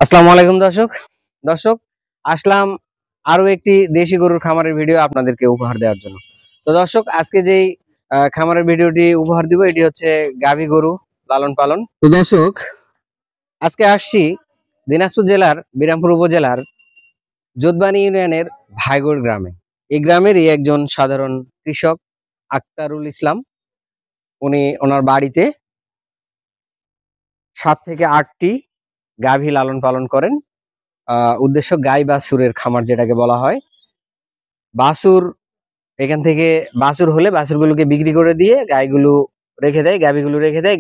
আসসালামু আলাইকুম দর্শক আসলাম আরো একটি দেশি গরুর খামারের ভিডিও আপনাদেরকে উপহার দেওয়ার জন্য। তো দর্শক আজকে যেই খামারের ভিডিওটি উপহার দিব এটি হচ্ছে গাভী গরু লালন পালন। তো দর্শক আজকে আসছি দিনাজপুর জেলার বিরামপুর উপজেলার যোধবানী ইউনিয়নের ভাইগড় গ্রামে। এই গ্রামেরই একজন সাধারণ কৃষক আক্তারুল ইসলাম, উনি ওনার বাড়িতে 7 থেকে 8টি গাভী লালন পালন করেন। উদ্দেশ্য গাই বাছুরের খামার যেটাকে বলা হয়। বাছুর এখান থেকে বাছুর হলে বাছুরগুলোকে বিক্রি করে দিয়ে গাইগুলো রেখে দেয়, গাভীগুলো রেখে দেয়,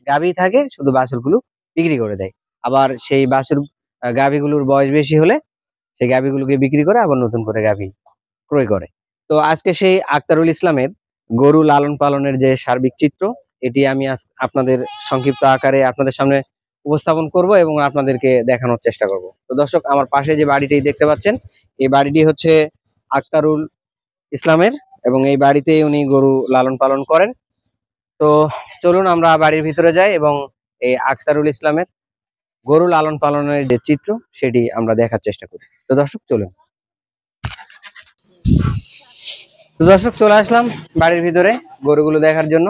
গাভী থাকে, শুধু বাছুরগুলো বিক্রি করে দেয়। আবার সেই বাছুর গাভীগুলোর বয়স বেশি হলে সেই গাভীগুলোকে বিক্রি করে আবার নতুন করে গাভী ক্রয় করে। তো আজকে সেই আক্তারুল ইসলামের গরু লালন পালনের যে সার্বিক চিত্র, এটি আমি আপনাদের সংক্ষিপ্ত আকারে আপনাদের সামনে উপস্থাপন করব এবং আপনাদেরকে দেখানোর চেষ্টা করব। তো দর্শক আমার পাশে যে বাড়িটি দেখতে পাচ্ছেন, এই বাড়িটি হচ্ছে আক্তারুল ইসলামের এবং এই বাড়িতেই উনি গরু লালন পালন করেন। তো চলুন আমরা বাড়ির ভিতরে যাই এবং এই আক্তারুল ইসলামের গরু লালন পালনের যে চিত্র সেটি আমরা দেখার চেষ্টা করি। তো দর্শক চলুন। তো দর্শক চলে আসলাম বাড়ির ভিতরে গরুগুলো দেখার জন্য।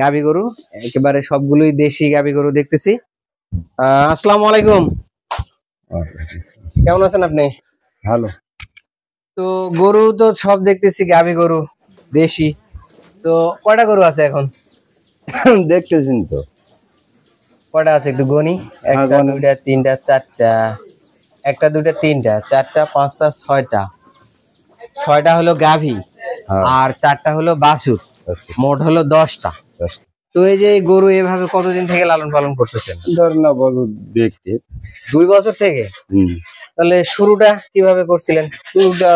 গাভী গরু একেবারে সবগুলোই দেশি গাভী গরু দেখতেছি। আসসালামু আলাইকুম, কেমন আছেন আপনি? ভালো। তো গরু তো সব দেখতেছি গাভী গরু দেশি, তো কয়টা গরু আছে এখন? দেখতেছেন তো কয়টা আছে একটু গনি। একটা দুইটা তিনটা চারটা, একটা দুইটা তিনটা চারটা পাঁচটা ছয়টা হলো গাভী আর 4টা হলো বাছুর, মোট হলো 10টা। তো এই যে গরু এভাবে কতদিন থেকে লালন পালন করতেছেন? ধর না বছর দেখতে 2 বছর থেকে। তাহলে শুরুটা কিভাবে করছিলেন? শুরুটা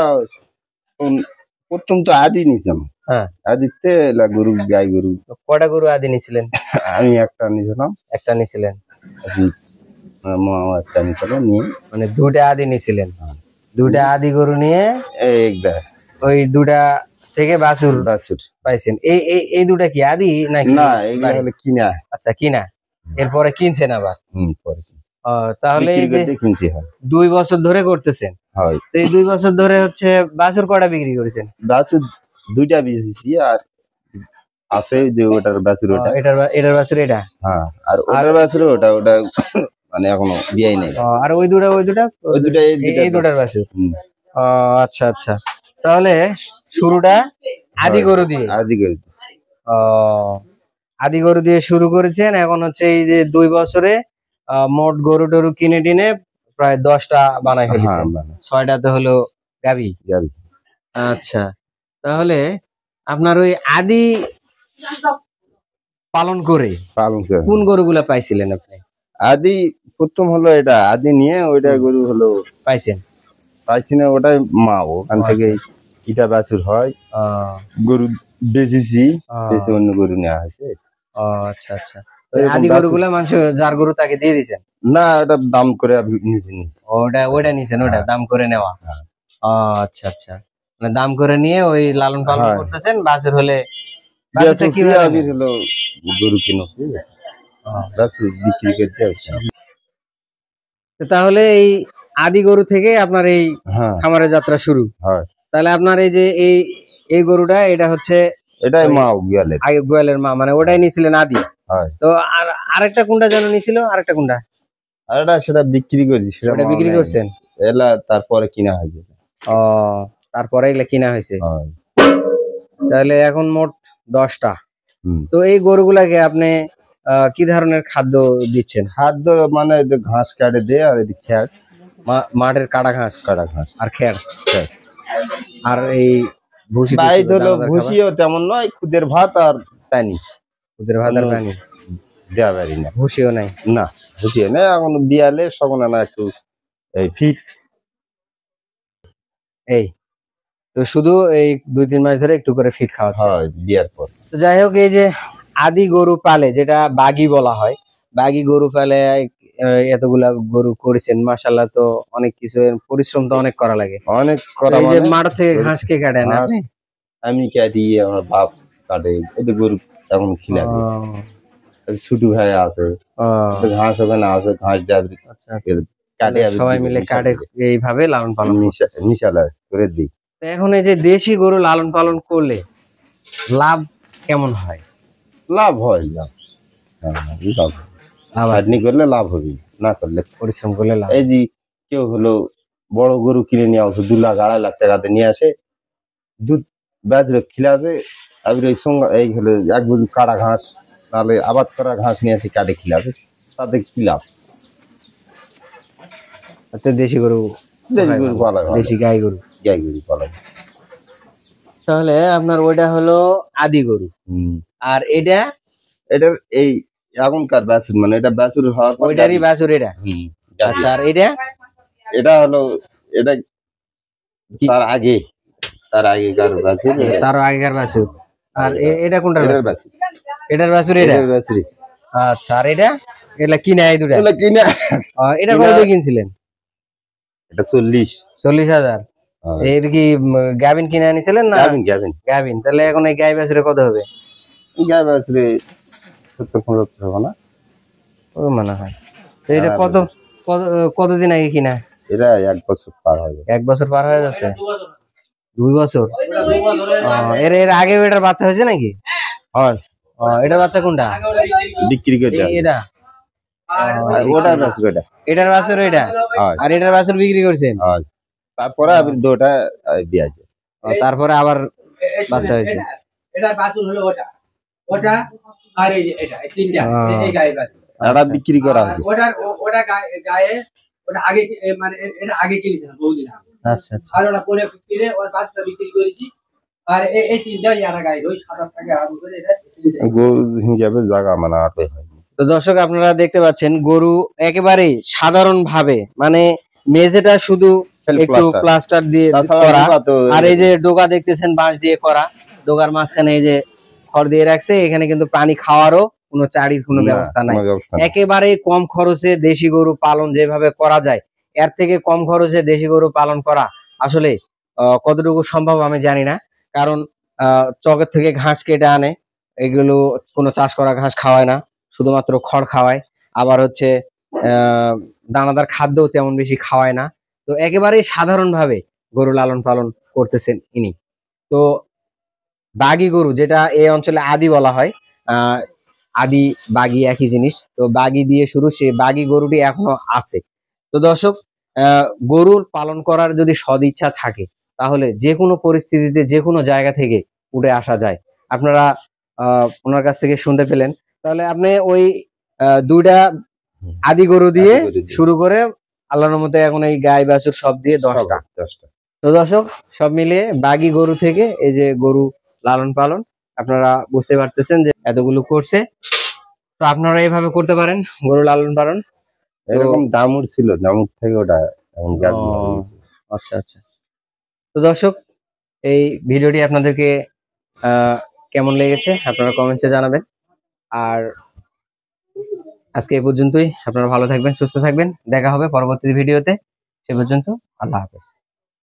প্রথম তো আদি নিতাম। হ্যাঁ, আদিতে গরু গাই গরু। কয়টা গরু আদি নিছিলেন? আমি একটা নিছিলাম। একটা নিছিলেন? একটা নিছিলাম নিয়ে মানে 2টা আদি নিছিলেন? 2টা আদি গরু নিয়ে ওই 2টা থেকে বাছুর পাইছেন। এই 2টা কি আদি নাকি? না, এগুলা হলো কিনা। আচ্ছা, কিনা। এরপরে কিনছেন আবার? পরে তাহলে 2 বছর ধরে করতেছেন। তো এই 2 বছর ধরে হচ্ছে বাছুর কয়টা বিক্রি করেছেন? বাছুর 2টা বেচেছি, আর আছে যে ওটার বাছুর, ওটা এটার বাছুর এটা। হ্যাঁ, আর ওটার বাছুর ওটা মানে এখনো বিয়াই নাই। আর ওই দুটা এই দুটার বাছুর। আচ্ছা আচ্ছা, তাহলে শুরুটা আদি গরু দিয়ে। আদি গরু দিয়ে শুরু করেছেন। এখন হচ্ছে এই যে 2 বছরে মোট গরু টরু কিনে টিনে প্রায় 10টা বানাই ফেলেছেন। 6টাতে হলো গাভী। আচ্ছা, তাহলে আপনার ওই আদি পালন করে কোন গরুগুলা পাইছিলেন আপনি? আদি প্রথম হলো এটা, আদি নিয়ে ওইটা গরু হলো পাইছি না, ওটাই মা। ওখান থেকে ইটা বাছুর হয়, গরু বেচেছি, বেচে অন্য গরু নেওয়া হয়েছে। আচ্ছা আচ্ছা, আদি গরুগুলা মানুষ যার গরু তাকে দিয়ে দিয়েছেন? না, ওটা দাম করে ওটা নিছেন, ওটা দাম করে নেওয়া। আচ্ছা আচ্ছা, মানে দাম করে নিয়ে ওই লালন পালন করতেছেন। বাছুর হলে হলো গরু কিনছি, বাছুর বিক্রি করতে। তাহলে এই আদি গরু থেকে আপনার এই খামারের যাত্রা শুরু হয়। তাহলে আপনার এই যে এই গরুটা, এটা হচ্ছে এটাই মা, গোয়ালের মা, মানে ওটাই নিছিলেন আদি। তো আর আরেকটা কোনটা যেন নিছিল? আরেকটা কোনটা? আরেকটা সেটা বিক্রি করেছি। সেটা বিক্রি করছেন? এলা তারপরে কিনা হয়েছে। তারপরে এগুলা কিনা হয়েছে। তাহলে এখন মোট 10টা। তো এই গরুগুলাকে আপনি কি ধরনের খাদ্য দিচ্ছেন? খাদ্য মানে ঘাস কাটে দেয়, আর খ্যার, মাঠের কাটা ঘাস আর খ্যার। আর এই ভুসি ভুসিও তেমন নয়, খুদের ভাত আর পানি। খুদের ভাত আর পানি দেওয়া পারি না। ভুসিও নাই? না, ভুসিও নেই। এখন বিয়ালে সকল না একটু ফিট। এই তো শুধু এই 2-3 মাস ধরে একটু করে ফিট খাওয়া হয় বিয়ার পর। তো যাই হোক, এই যে আদি গরু পালে, যেটা বাগি বলা হয়, বাগি গরু পালে এতগুলা গরু করেছেন, মাশাআল্লাহ। তো অনেক কিছু পরিশ্রম তো অনেক করা লাগে। অনেক করা। এই যে মাঠ থেকে ঘাস কে কাটেন আপনি? আমি কাটি, আমার বাপ কাটে। ওদের গরু এখন খিলাবে, ছুটু ভাই আছে, ঘাস ওখানে আছে, ঘাস যাবে। কাটে আমি সবাই দিই, মিলে কাটে এইভাবে লালন পালন করছে। মিশালা করে দিই। তো এখন এই যে দেশি গরু লালন পালন করলে লাভ কেমন হয়? লাভ হয়, লাভ। হ্যাঁ, লাভ হয়। লাভ আছে, খাটনি করলে লাভ হবে, না করলে। পরিশ্রম করলে লাভ। এই যে কেউ হলো বড় গরু কিনে নিয়ে আসে 2 লাখ 2.5 লাখ টাকাতে নিয়ে আসে, দুধ বাজরে খিলাবে, আবার এই সঙ্গে এই হলো এক গরু কাটা ঘাস নাহলে আবাদ করা ঘাস নিয়ে আসে কাটে খিলাবে, তাতে কি লাভ? আচ্ছা, দেশি গরু, দেশি গরু পালা ভালো, দেশি গাই গরু। গাই গরু পালা। তাহলে আপনার ওইটা হলো আদি গরু, আর এটা এটার এই এখনকার বাছুর, মানে এটা বাছুর হওয়ার পর ওইটারই বাছুর এটা। আচ্ছা, আর এটা এটা হলো এটা তার আগে, তার আগেকার বাছুর, তার আগেকার বাছুর। আর এটা কোনটার এটার বাছুর? বাছুর, এটার বাছুর এটা। এটার বাছুর। আচ্ছা, আর এটা এগুলা কিনা এই দুটা? এগুলা কিনা। এটা কত দিয়ে কিনছিলেন? এটা 40,000। এর কি গাভিন কিনে আনিছিলেন না? গাভিন, গাভিন, গাভিন। তাহলে এখন এই গাই বাছুরে কত হবে? গাই বাছুরে 70-75 হবে না? ও মনে হয়। তো এটা কত কতদিন আগে কিনা? এটা 1 বছর পার হয়ে গেছে। 1 বছর পার হয়ে যাচ্ছে। 2 বছর? এর আগে এটার বাচ্চা হয়েছে নাকি? হয়। এটার বাচ্চা কোনটা? বিক্রি করে দেয় এটা। ওটার বাছুর, এটা এটার বাছুর এটা, আর এটার বাছুর বিক্রি করছেন? তারপরে আবার দুটো দিয়েছে, তারপরে আবার বাচ্চা হয়েছে। এটার বাছুর হলো ওটা, ওটা আর এই যে এটা, এই তিনটা, এই গায়ের বাছুর। এটা বিক্রি করা হয়েছে। ওটা গায়ে ওটা আগে মানে এটা আগে কিনেছিলাম বহুদিন আগে। আচ্ছা, আচ্ছা। আর ওটা পরে কিনে ওর বাচ্চা বিক্রি করেছি। আর এই তিনটা ইয়ারা গায়ে ওই 27 টাকা আরম্ভ করে এটা গরু হিসাবে জায়গা মানে আটে হয়। তো দর্শক, আপনারা দেখতে পাচ্ছেন গরু একেবারে সাধারণ ভাবে, মানে মেঝেটা শুধু একটু প্লাস্টার দিয়ে করা, আর এই যে ডোকা দেখতেছেন বাঁশ দিয়ে করা, ডোকার মাঝখানে এই যে খড় দিয়ে রাখছে, এখানে কিন্তু পানি খাওয়ারও কোনো চারির কোনো ব্যবস্থা নাই। একেবারে কম খরচে দেশি গরু পালন যেভাবে করা যায়, এর থেকে কম খরচে দেশি গরু পালন করা আসলে কতটুকু সম্ভব আমি জানি না। কারণ চকের থেকে ঘাস কেটে আনে, এগুলো কোনো চাষ করা ঘাস খাওয়ায় না, শুধুমাত্র খড় খাওয়ায়। আবার হচ্ছে দানাদার খাদ্য তেমন বেশি খাওয়ায় না। তো একেবারে সাধারণ ভাবে গরু লালন পালন করতেছেন ইনি। তো বাগি গরু, যেটা এই অঞ্চলে আদি বলা হয়, আদি বাগি একই জিনিস। তো বাগি দিয়ে শুরু, সে বাগি গরুটি এখনো আছে। তো দর্শক, গরুর পালন করার যদি সদিচ্ছা থাকে, তাহলে যে কোনো পরিস্থিতিতে যে কোনো জায়গা থেকে উঠে আসা যায়। আপনারা ওনার কাছ থেকে শুনতে পেলেন। তাহলে আপনি ওই দুইটা আদি গরু দিয়ে শুরু করে আল্লাহর মতে এখন এই গাই বাছুর সব দিয়ে 10টা। তো দর্শক, সব মিলিয়ে বাগি গরু থেকে এই যে গরু লালন পালন, আপনারা বুঝতে পারতেছেন যে এতগুলো করছে। তো আপনারা এইভাবে করতে পারেন গরু লালন পালন। এরকম দামুর ছিল, দামুর থেকে ওটা এখন আচ্ছা, আচ্ছা। তো দর্শক, এই ভিডিওটি আপনাদেরকে কেমন লেগেছে আপনারা কমেন্টসে জানাবেন। আর আজকে এই পর্যন্তই। আপনারা ভালো থাকবেন, সুস্থ থাকবেন। দেখা হবে পরবর্তী ভিডিওতে। সে পর্যন্ত আল্লাহ হাফেজ।